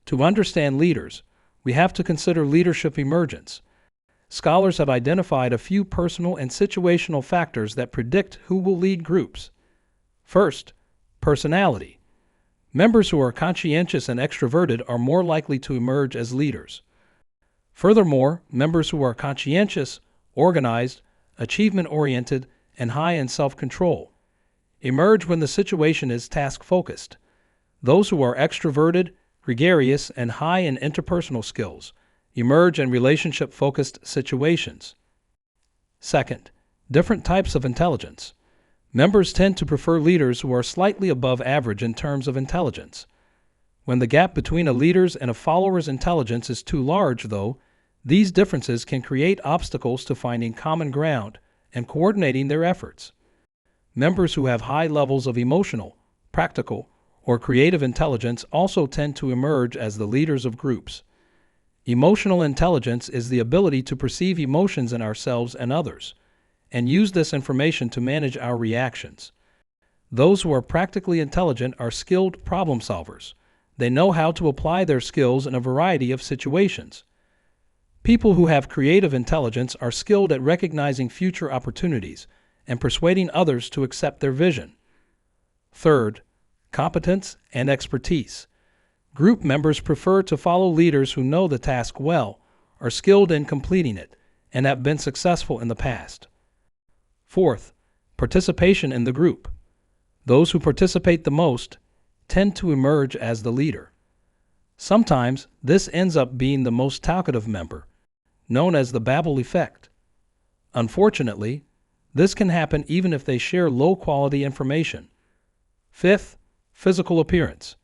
To understand leaders, we have to consider leadership emergence. Scholars have identified a few personal and situational factors that predict who will lead groups. First, personality. Members who are conscientious and extroverted are more likely to emerge as leaders. Furthermore, members who are conscientious, organized, achievement-oriented, and high in self-control emerge when the situation is task-focused. Those who are extroverted, gregarious, and high in interpersonal skills emerge in relationship-focused situations. Second, different types of intelligence. Members tend to prefer leaders who are slightly above average in terms of intelligence. When the gap between a leader's and a follower's intelligence is too large, though, these differences can create obstacles to finding common ground and coordinating their efforts. Members who have high levels of emotional, practical, or creative intelligence also tend to emerge as the leaders of groups. Emotional intelligence is the ability to perceive emotions in ourselves and others, and use this information to manage our reactions. Those who are practically intelligent are skilled problem solvers. They know how to apply their skills in a variety of situations. People who have creative intelligence are skilled at recognizing future opportunities and persuading others to accept their vision. Third, competence and expertise. Group members prefer to follow leaders who know the task well, are skilled in completing it, and have been successful in the past. Fourth, participation in the group. Those who participate the most tend to emerge as the leader. Sometimes this ends up being the most talkative member, known as the Babel effect. Unfortunately, this can happen even if they share low-quality information. Fifth, physical appearance.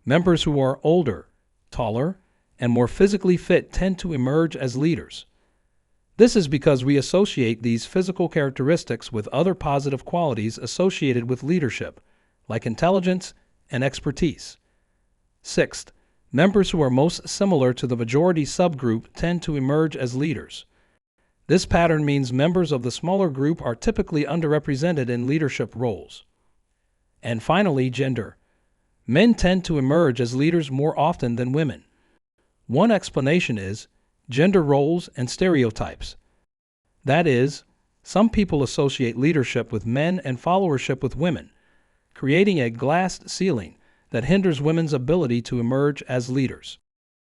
Members who are older, taller, and more physically fit tend to emerge as leaders. This is because we associate these physical characteristics with other positive qualities associated with leadership, like intelligence and expertise. Sixth, members who are most similar to the majority subgroup tend to emerge as leaders. This pattern means members of the smaller group are typically underrepresented in leadership roles. And finally, gender. Men tend to emerge as leaders more often than women. One explanation is gender roles and stereotypes. That is, some people associate leadership with men and followership with women, creating a glass ceiling that hinders women's ability to emerge as leaders.